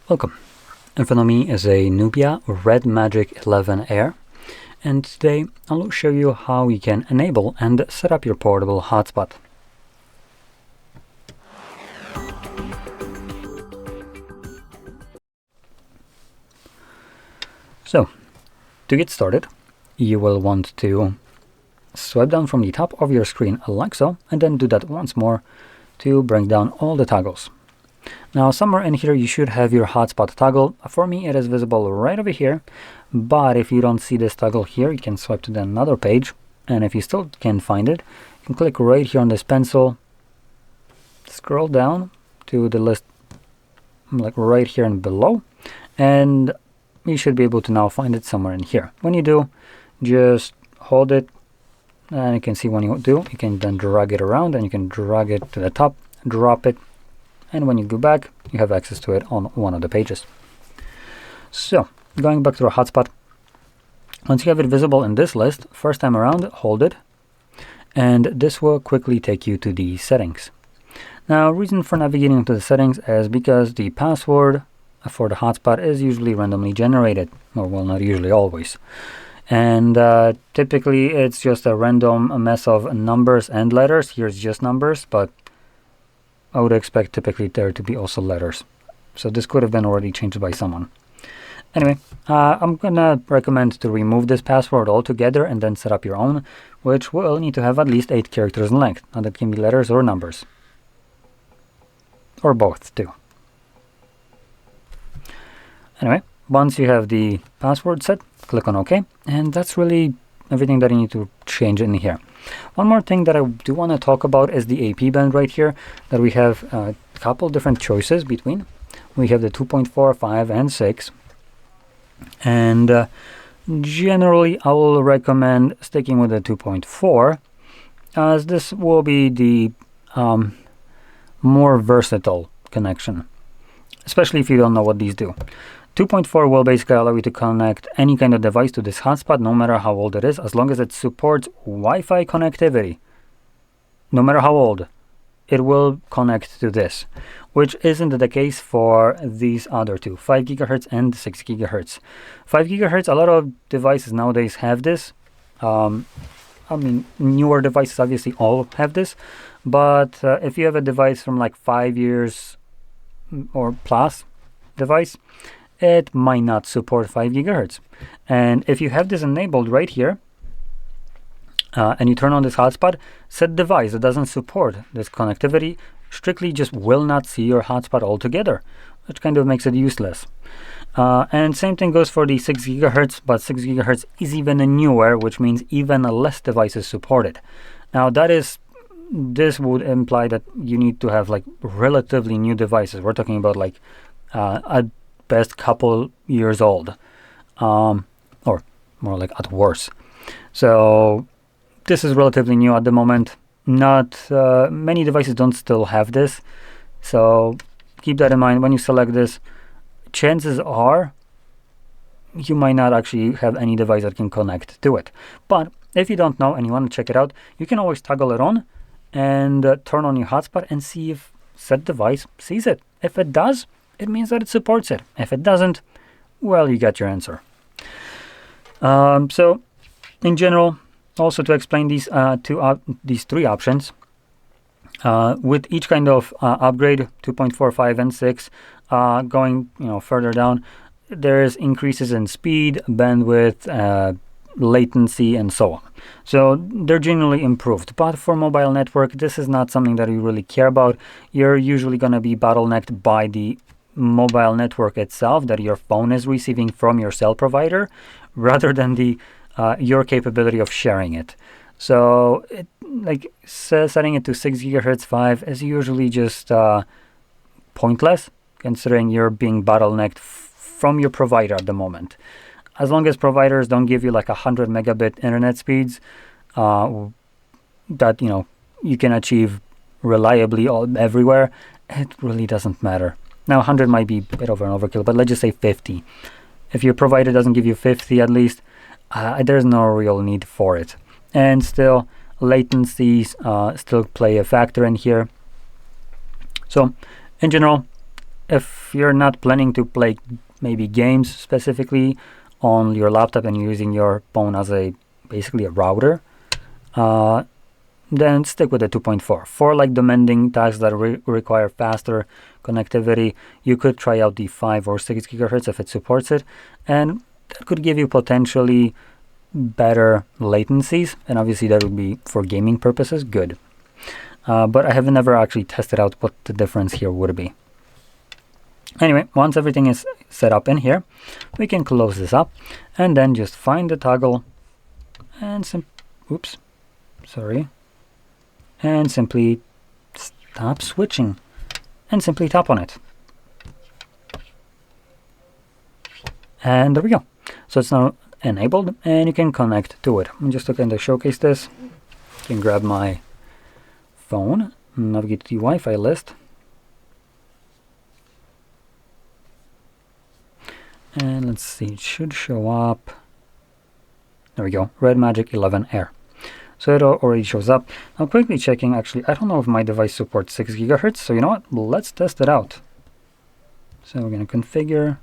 Welcome. In front of me is a Nubia RedMagic 11 Air, and today I'll show you how you can enable and set up your portable hotspot. So, to get started, you will want to swipe down from the top of your screen like so, and then do that once more to bring down all the toggles. Now somewhere in here you should have your hotspot toggle. For me it is visible right over here, but if you don't see this toggle here, you can swipe to another page, and if you still can't find it, you can click right here on this pencil, scroll down to the list like right here and below, and you should be able to now find it somewhere in here. When you do, just hold it, and you can see when you do, you can then drag it around, and you can drag it to the top, drop it, and when you go back, you have access to it on one of the pages. So, going back to our hotspot, once you have it visible in this list, first time around, hold it, and this will quickly take you to the settings. Now, reason for navigating to the settings is because the password for the hotspot is usually randomly generated, or well, not usually, always. And typically it's just a random mess of numbers and letters. Here's just numbers, but I would expect typically there to be also letters. So this could have been already changed by someone. Anyway, I'm gonna recommend to remove this password altogether and then set up your own, which will need to have at least 8 characters in length. Now that can be letters or numbers. Or both too. Anyway, once you have the password set, click on OK, and that's really everything that you need to change in here. One more thing that I do want to talk about is the AP band right here, that we have a couple different choices between. We have the 2.4, 5, and 6. And generally, I will recommend sticking with the 2.4, as this will be the more versatile connection, especially if you don't know what these do. 2.4 will basically allow you to connect any kind of device to this hotspot, no matter how old it is, as long as it supports Wi-Fi connectivity. No matter how old, it will connect to this, which isn't the case for these other two, 5 GHz and 6 GHz. 5 GHz, a lot of devices nowadays have this. I mean, newer devices obviously all have this, but if you have a device from like 5 years or plus device, it might not support 5 GHz. And if you have this enabled right here, and you turn on this hotspot, set device that doesn't support this connectivity strictly just will not see your hotspot altogether, which kind of makes it useless. And same thing goes for the 6 GHz, but 6 GHz is even newer, which means even less devices supported. Now this would imply that you need to have like relatively new devices. We're talking about like at best couple years old, or more like at worst. So this is relatively new at the moment. Not many devices don't still have this, so keep that in mind when you select this. Chances are you might not actually have any device that can connect to it, but if you don't know and you want to check it out, you can always toggle it on and turn on your hotspot and see if said device sees it. If it does, it means that it supports it. If it doesn't, well, you got your answer. So in general, also to explain these these three options, with each kind of upgrade, 2.4, 5, and 6, going further down, there's increases in speed, bandwidth, latency, and so on. So they're generally improved. But for mobile network, this is not something that you really care about. You're usually going to be bottlenecked by the mobile network itself that your phone is receiving from your cell provider, rather than the your capability of sharing it. So setting it to 6 GHz 5 is usually just pointless, considering you're being bottlenecked from your provider at the moment. As long as providers don't give you like 100 megabit internet speeds that you can achieve reliably everywhere, it really doesn't matter. Now 100 might be a bit over an overkill, but let's just say 50. If your provider doesn't give you 50 at least, there's no real need for it. And still, latencies still play a factor in here. So in general, if you're not planning to play maybe games specifically on your laptop and you're using your phone as basically a router, then stick with the 2.4. For like demanding tasks that require faster connectivity, you could try out the 5 or 6 gigahertz if it supports it, and that could give you potentially better latencies, and obviously that would be for gaming purposes good. But I have never actually tested out what the difference here would be. Anyway, once everything is set up in here, we can close this up and then just find the toggle and and simply stop switching and simply tap on it. And there we go. So it's now enabled and you can connect to it. I'm just looking to showcase this. You can grab my phone, navigate to the Wi-Fi list, and let's see, it should show up. There we go, RedMagic 11 Air. So it already shows up. Now quickly checking, actually, I don't know if my device supports 6 gigahertz, so you know what, let's test it out. So we're going to configure,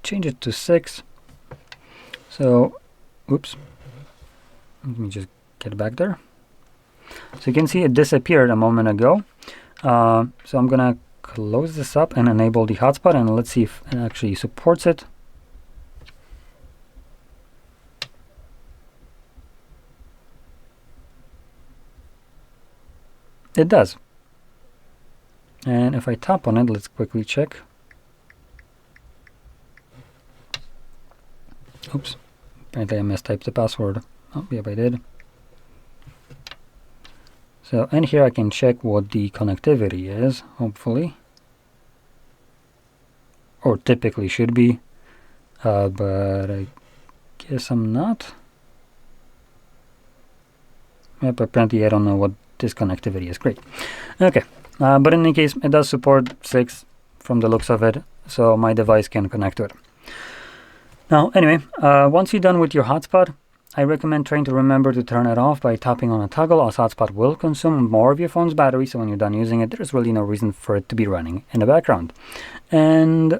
change it to 6. So, oops, let me just get back there. So you can see it disappeared a moment ago. So I'm going to close this up and enable the hotspot, and let's see if it actually supports it. It does. And if I tap on it, let's quickly check. Oops, apparently I mistyped the password. Oh, yep, I did. So, and here I can check what the connectivity is, hopefully. Or typically should be. But I guess I'm not. Yep, apparently I don't know what this connectivity is. Great. Okay, but in any case, it does support 6 from the looks of it, so my device can connect to it. Now, anyway, once you're done with your hotspot, I recommend trying to remember to turn it off by tapping on a toggle, as hotspot will consume more of your phone's battery, so when you're done using it, there's really no reason for it to be running in the background. And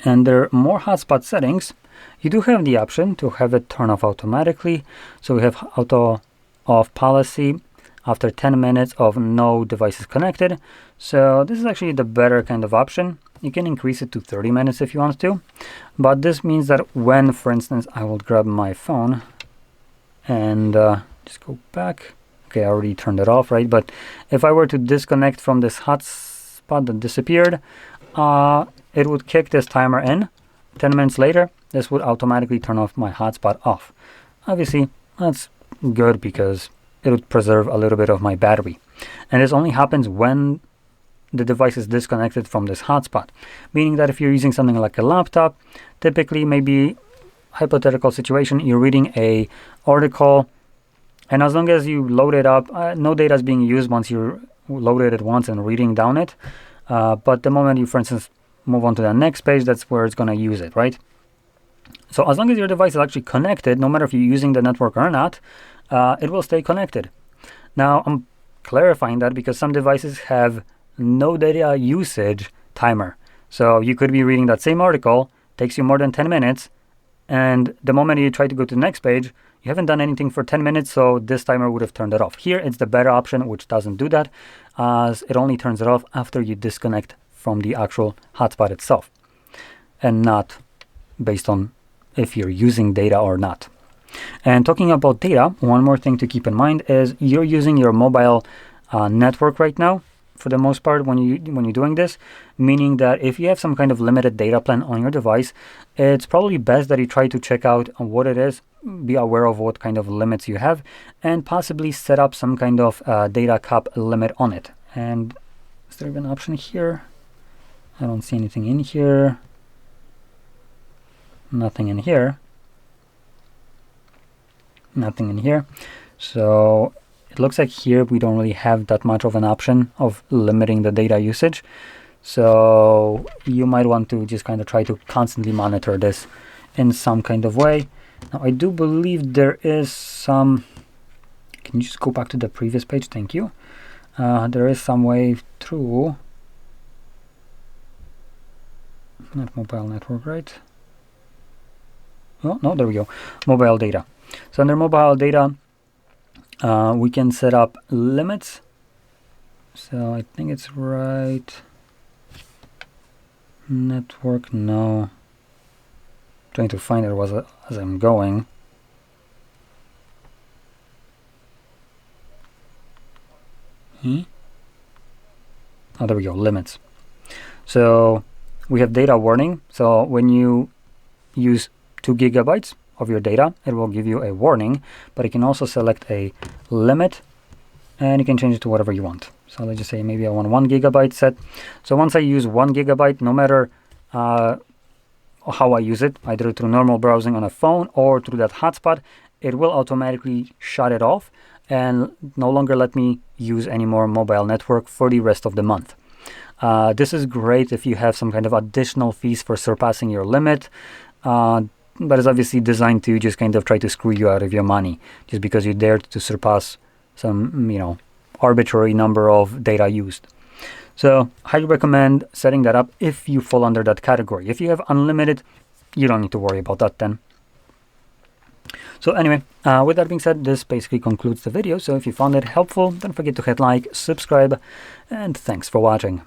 there are more hotspot settings. You do have the option to have it turn off automatically. So we have auto off policy after 10 minutes of no devices connected. So this is actually the better kind of option. You can increase it to 30 minutes if you want to. But this means that when, for instance, I will grab my phone and just go back. Okay, I already turned it off, right? But if I were to disconnect from this hotspot that disappeared, it would kick this timer in. 10 minutes later, this would automatically turn off my hotspot off. Obviously, that's good because it would preserve a little bit of my battery. And this only happens when the device is disconnected from this hotspot. Meaning that if you're using something like a laptop, typically maybe hypothetical situation, you're reading a article, and as long as you load it up, no data is being used once you loaded it once and reading down it. But the moment you, for instance, move on to the next page, that's where it's going to use it, right? So as long as your device is actually connected, no matter if you're using the network or not, it will stay connected. Now, I'm clarifying that because some devices have no data usage timer. So you could be reading that same article, takes you more than 10 minutes, and the moment you try to go to the next page, you haven't done anything for 10 minutes, so this timer would have turned it off. Here, it's the better option, which doesn't do that, as it only turns it off after you disconnect from the actual hotspot itself, and not based on if you're using data or not. And talking about data, one more thing to keep in mind is you're using your mobile network right now, for the most part, when you're doing this, meaning that if you have some kind of limited data plan on your device, it's probably best that you try to check out what it is, be aware of what kind of limits you have, and possibly set up some kind of data cap limit on it. And is there even an option here? I don't see anything in here. Nothing in here. Nothing in here. So it looks like here we don't really have that much of an option of limiting the data usage. So you might want to just kind of try to constantly monitor this in some kind of way. Now I do believe there is some, can you just go back to the previous page? Thank you. There is some way through. not mobile network, right? Oh, no, there we go. Mobile data. So under mobile data, we can set up limits. So I think it's right. Network, no. Trying to find it as I'm going. Oh, there we go, limits. So we have data warning. So when you use 2 gigabytes of your data, it will give you a warning, but you can also select a limit and you can change it to whatever you want. So let's just say maybe I want 1 gigabyte set. So once I use 1 gigabyte, no matter how I use it, either through normal browsing on a phone or through that hotspot, it will automatically shut it off and no longer let me use any more mobile network for the rest of the month. This is great if you have some kind of additional fees for surpassing your limit, but it's obviously designed to just kind of try to screw you out of your money just because you dared to surpass some, arbitrary number of data used. So highly recommend setting that up if you fall under that category. If you have unlimited, you don't need to worry about that then. So anyway, with that being said, this basically concludes the video. So if you found it helpful, don't forget to hit like, subscribe, and thanks for watching.